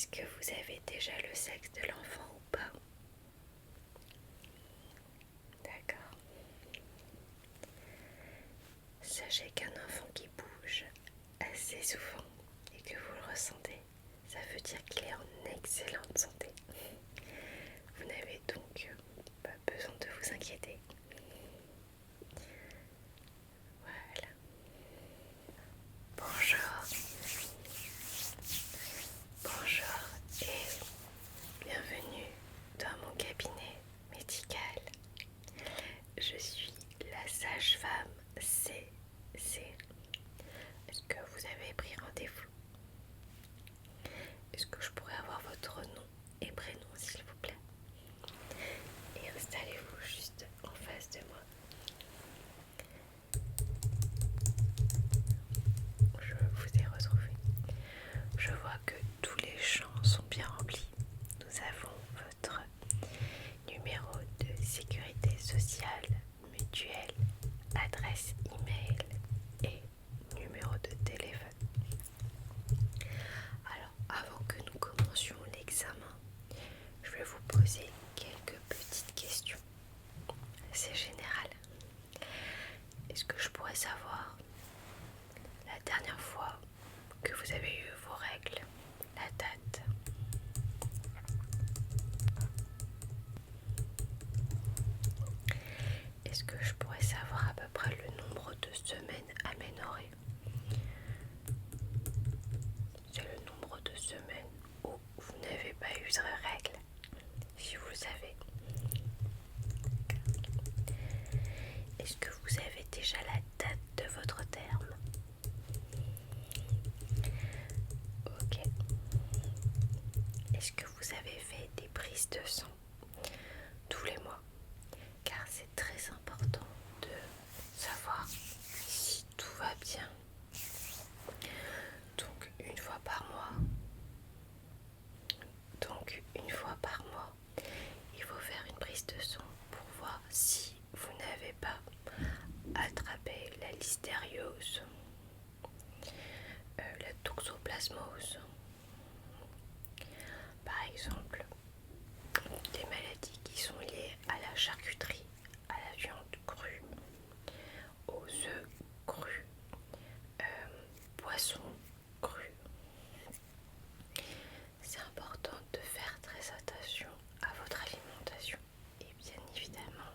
Est-ce que vous avez déjà le sexe de l'enfant ou pas? D'accord. Sachez qu'un enfant qui bouge assez souvent et que vous le ressentez, ça veut dire qu'il est en excellente santé. Vous n'avez donc pas besoin de vous inquiéter. Voilà. Bonjour. Bonjour et bienvenue dans mon cabinet médical. Je suis la sage-femme CC. Est-ce que vous avez pris rendez-vous? Est-ce que je pourrais avoir votre nom et prénom s'il vous plaît? Et installez-vous juste en face de moi. Je vous ai retrouvé. Je vois que tous les champs sont bien remplis. Nous avons votre numéro de sécurité sociale, mutuelle, adresse email et numéro de téléphone. Alors, avant que nous commencions l'examen, je vais vous poser quelques petites questions. C'est général. Est-ce que je pourrais savoir la dernière fois que vous avez eu vos règles, la date? Est-ce que je pourrais savoir à peu près le nombre de semaines aménorrhées? C'est le nombre de semaines où vous n'avez pas eu de règles, si vous le savez. Est-ce que vous avez déjà la date de votre terme? Ok. Est-ce que vous avez fait des prises de sang tous les mois? Car c'est très important de savoir si tout va bien. Donc une fois par mois. Il faut faire une prise de sang pour voir si vous n'avez pas attrapé la listériose, la toxoplasmose, par exemple, des maladies qui sont liées à la charcuterie, à la viande crue, aux œufs crus, poissons crus. C'est important de faire très attention à votre alimentation et bien évidemment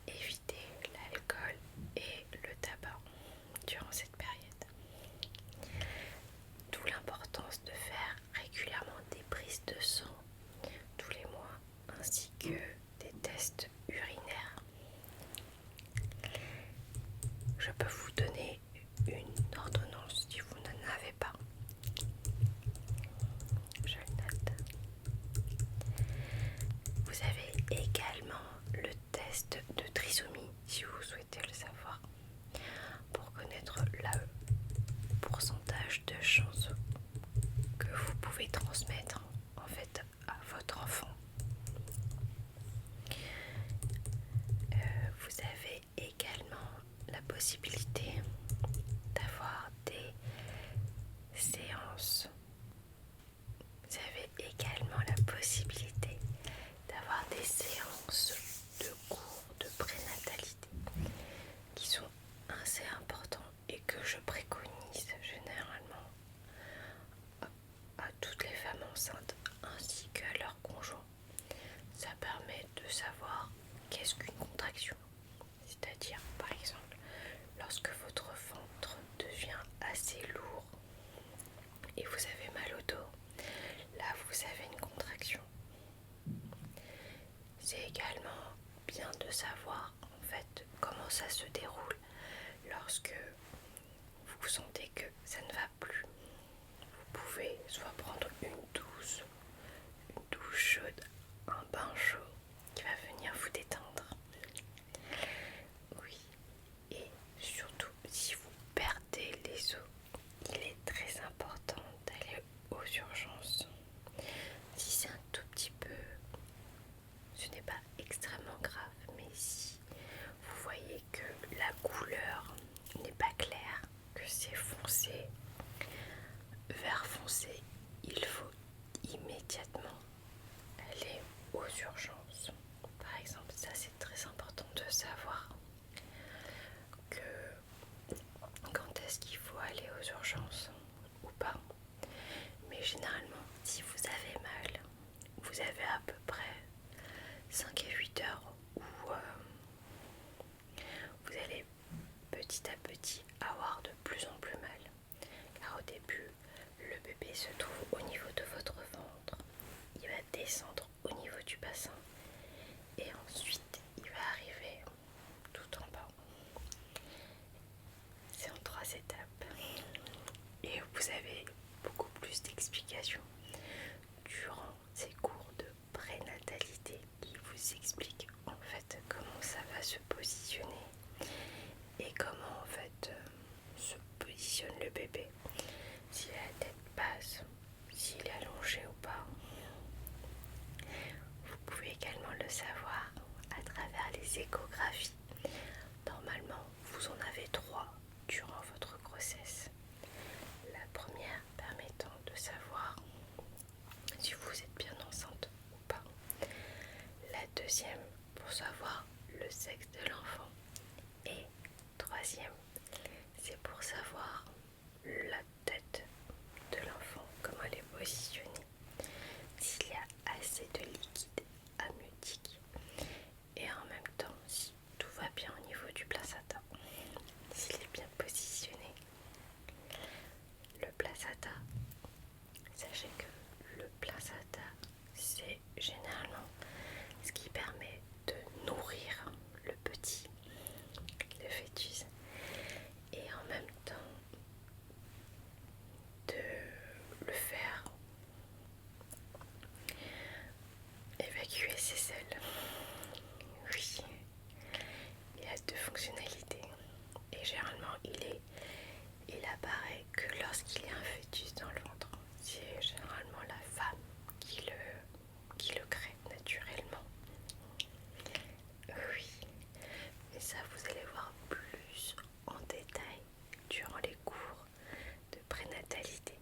éviter l'alcool et le tabac durant cette période. D'où l'importance de faire régulièrement des prises de sang tous les mois ainsi que des tests urinaires. Je peux vous donner une ordonnance si vous n'en avez pas. Je le note. Vous avez également le test de trisomie si vous souhaitez le savoir pour connaître le pourcentage de chances que vous pouvez transmettre en fait à votre enfant. Vous avez également la possibilité d'avoir des séances. Vous avez également la possibilité d'avoir des séances de cours de prénatalité qui sont assez importants et que je préconise généralement à toutes les femmes enceintes ainsi qu'à leurs conjoints. Ça permet de savoir qu'est-ce qu'une contraction, c'est-à-dire par exemple lorsque votre ventre devient assez lourd et vous avez mal au dos, là vous avez une contraction. C'est également bien de savoir en fait comment ça se déroule lorsque vous sentez que ça ne va plus. Vous pouvez soit prendre une douche chaude, un bain chaud qui va venir vous détendre. Oui, et surtout si vous perdez les os, il est très important d'aller aux urgences. Si c'est un tout petit peu, ce n'est pas extrêmement grave, mais si vous voyez que la couleur n'est pas claire, que c'est foncé, vert foncé, il faut il se trouve au niveau de votre ventre. Il va descendre au niveau du bassin et ensuite il va arriver tout en bas. C'est en 3 étapes et vous avez beaucoup plus d'explications durant ces cours de prénatalité qui vous expliquent en fait comment ça va se positionner et comment en fait se positionne le bébé, s'il a la tête basse, s'il est allongé ou pas. Vous pouvez également le savoir à travers les échographies. Normalement, vous en avez 3 durant votre grossesse. La première permettant de savoir si vous êtes bien enceinte ou pas. La deuxième pour savoir le sexe de l'enfant. Et troisième, c'est pour savoir la tête de l'enfant, comment elle est positionnée, s'il y a assez de liquide amniotique et en même temps si tout va bien au niveau du placenta, s'il est bien positionné. Le placenta, sachez que le placenta c'est généralement ce qui permet de nourrir le petit, le fœtus, et en même temps de le faire évacuer ses selles. Oui, il a 2 fonctionnalités et généralement il apparaît que lorsqu'il y a un fœtus dans le ventre. C'est généralement la femme qui le crée naturellement. Oui, mais ça vous allez voir plus en détail durant les cours de prénatalité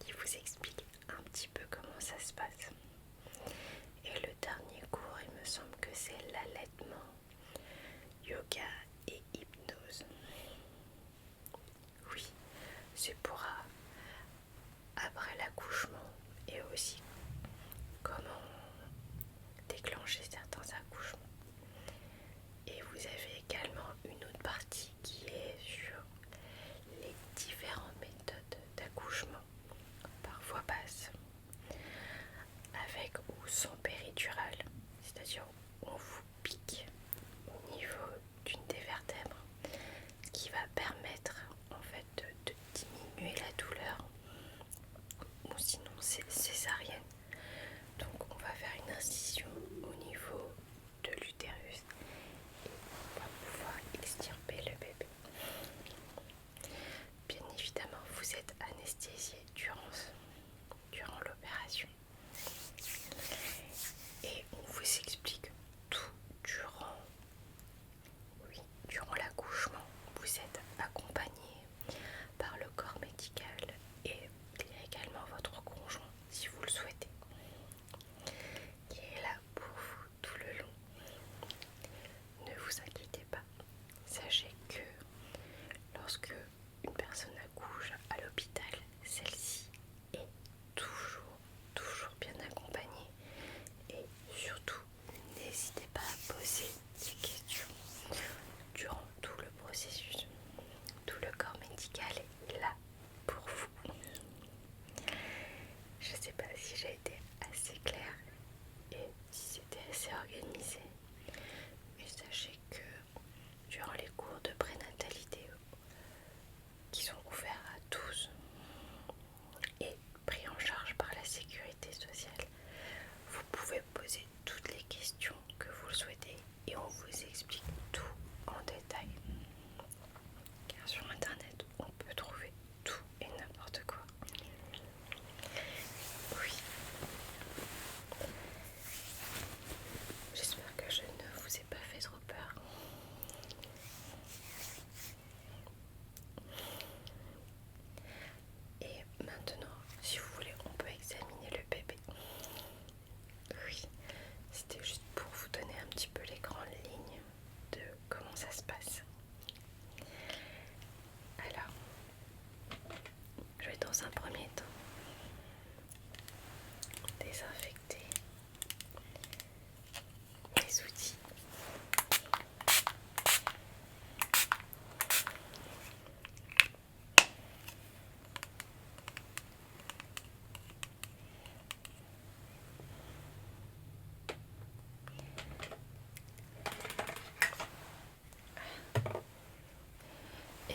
qui vous expliquent un petit peu comment ça se passe. Et le dernier cours, il me semble que c'est l'allaitement, yoga et hypnose. Oui, c'est pour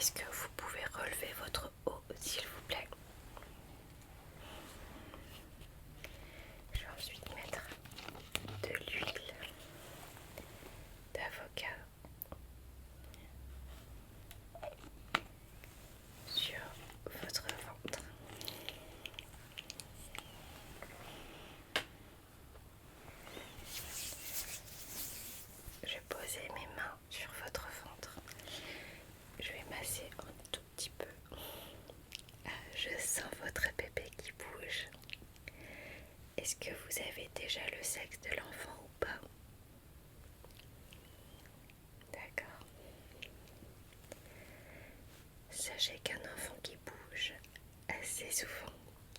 Est-ce que vous pouvez relever votre haut, s'il vous plaît? Je vais ensuite mettre de l'huile d'avocat sur votre ventre. Je vais poser mes mains sur votre ventre. Je vais masser un tout petit peu. Je sens votre bébé qui bouge. Est-ce que vous avez déjà le sexe de l'enfant ou pas? D'accord. Sachez qu'un enfant qui bouge assez souvent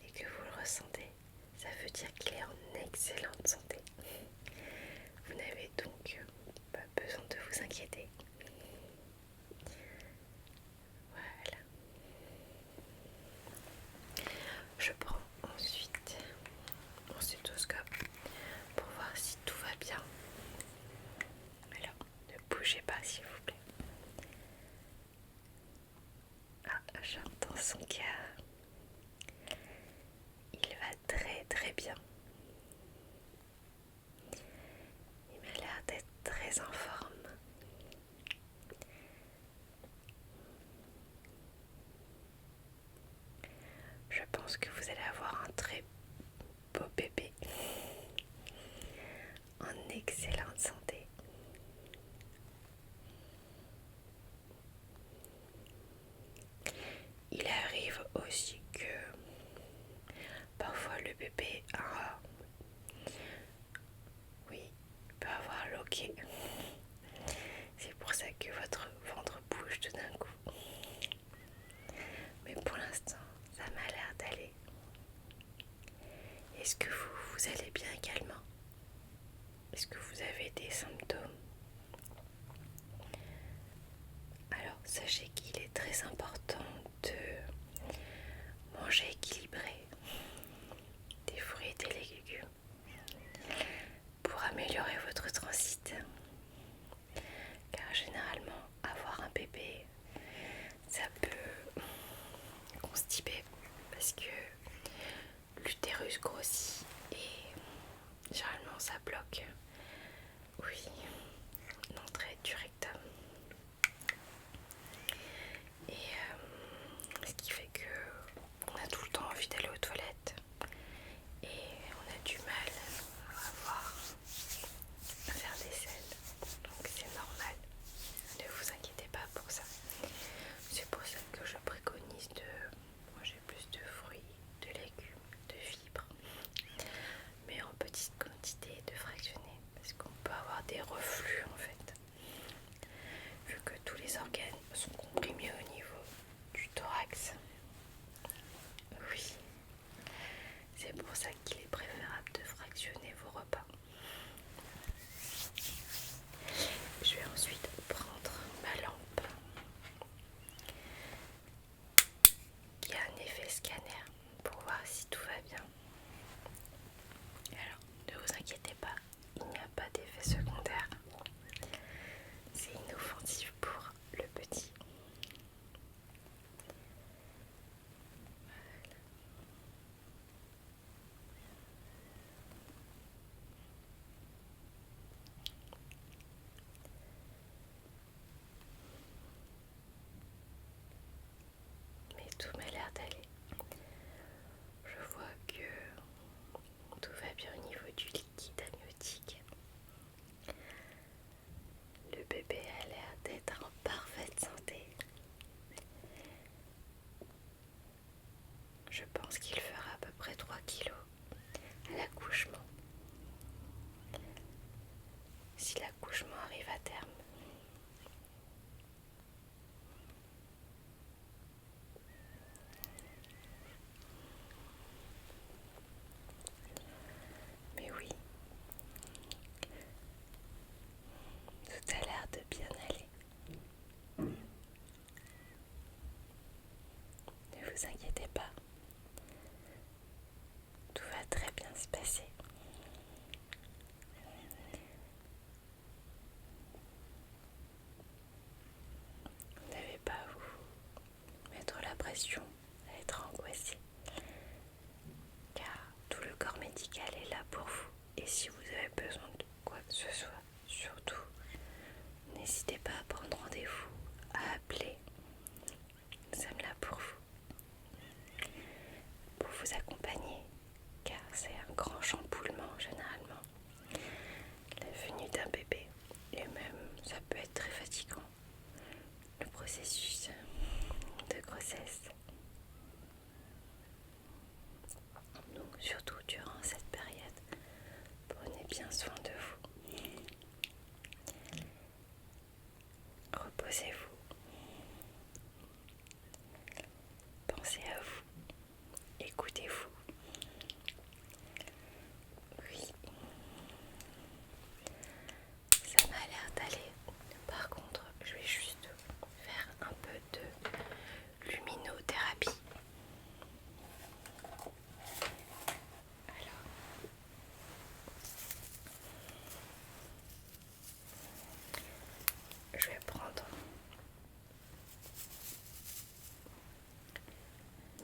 et que vous le ressentez, ça veut dire qu'il est en excellente santé. Vous n'avez donc pas besoin de vous inquiéter. Voilà. Je prends ensuite mon stéthoscope pour voir si tout va bien. Alors, ne bougez pas s'il vous plaît. Ah, j'entends son cœur. Il va très très bien. Il m'a l'air d'être très en forme. Je pense que vous allez avoir un très beau bébé en excellente santé. Il arrive aussi que parfois le bébé peut avoir loqué. C'est pour ça que votre ventre bouge tout d'un coup. Mais pour l'instant, ça m'a l'air d'aller. Est-ce que vous allez bien également? Est-ce que vous avez des symptômes? Alors, sachez qu'il est très important de manger équilibré, des fruits et des légumes pour améliorer votre transit. Car généralement, avoir un bébé, ça peut constiper parce que l'utérus grossit et généralement ça bloque, oui, l'entrée du rectum. Et ce qui fait qu'on a tout le temps envie d'aller aux toilettes et on a du mal à faire des selles. Donc c'est normal, ne vous inquiétez pas pour ça. C'est pour ça que je préconise de manger plus de fruits, de légumes, de fibres, mais en petite quantité, de fractionner, parce qu'on peut avoir des reflux en fait, vu que tous les organes sont comprimés au niveau du thorax. Oui, c'est pour ça qu'il est préférable de fractionner vos repas. Je vais ensuite prendre ma lampe qui a un effet scanner pour voir si tout va bien. Alors, ne vous inquiétez pas, il n'y a pas d'effet secondaire. C'est inoffensif pour le petit. Mais tout m'a l'air d'aller. Je vois que tout va bien au niveau du liquide amniotique. Le bébé a l'air d'être en parfaite santé. Je pense qu'il fera à peu près 3 kilos à l'accouchement. Si l'accouchement arrive à terme. Mais oui, tout a l'air de bien aller. Ne vous inquiétez pas. Tout va très bien se passer. Vous n'avez pas à vous situation à être angoissé, car tout le corps médical est là pour vous. Et si vous avez besoin de quoi que ce soit, surtout, n'hésitez pas à prendre rendez-vous, à appeler. Nous sommes là pour vous accompagner, car c'est un grand chamboulement généralement, la venue d'un bébé, et même ça peut être très fatigant, le processus de grossesse. Donc surtout durant cette période, prenez bien soin de vous. Reposez-vous. Pensez à vous. Écoutez-vous. Oui, ça m'a l'air d'aller. Par contre, je vais juste faire un peu de luminothérapie. Alors, je vais prendre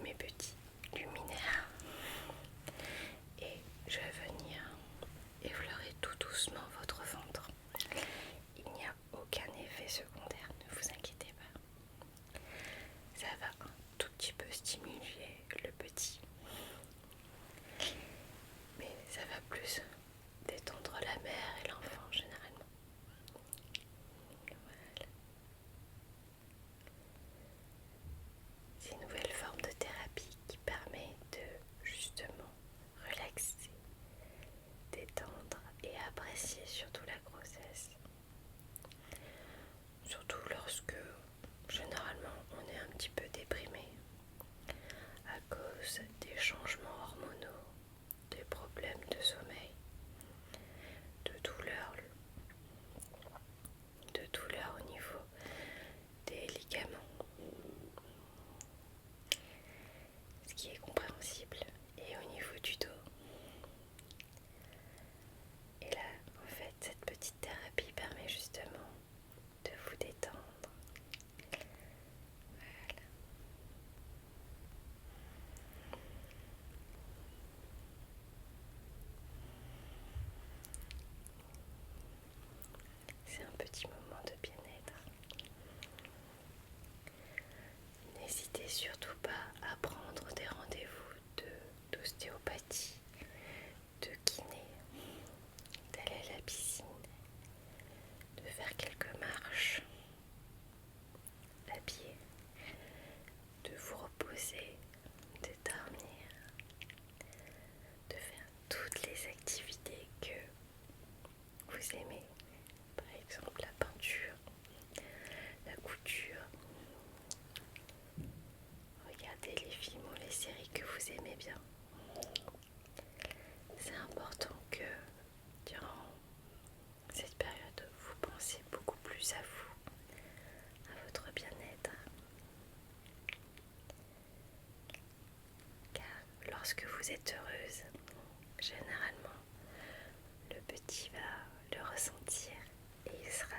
mes petits luminaires et je vais venir effleurer tout doucement votre ventre. Il n'y a aucun effet secondaire, ne vous inquiétez pas. Ça va un tout petit peu stimuler le petit, mais ça va plus détendre la mère et l'enfant généralement. Voilà. C'est une nouvelle forme de thérapie qui permet de justement relaxer, détendre et apprécier surtout la grossesse. Surtout lorsque généralement on est un petit peu déprimé à cause des changements hormonaux, des problèmes de sommeil, de douleurs au niveau des ligaments, ce qui est compréhensible, et au niveau du dos. Et là, en fait, cette petite thérapie permet justement de vous détendre. Voilà. C'est un petit moment de bien-être. N'hésitez surtout pas à prendre des rendez-vous d'ostéopathie, de kiné, d'aller à la piscine, de faire quelques marches à pied, de vous reposer, de dormir, de faire toutes les activités que vous aimez. Par exemple la peinture, la couture. Regardez les films ou les séries que vous aimez bien. C'est important que durant cette période, vous pensez beaucoup plus à vous, à votre bien-être. Car lorsque vous êtes heureuse, généralement, le petit va le ressentir et il sera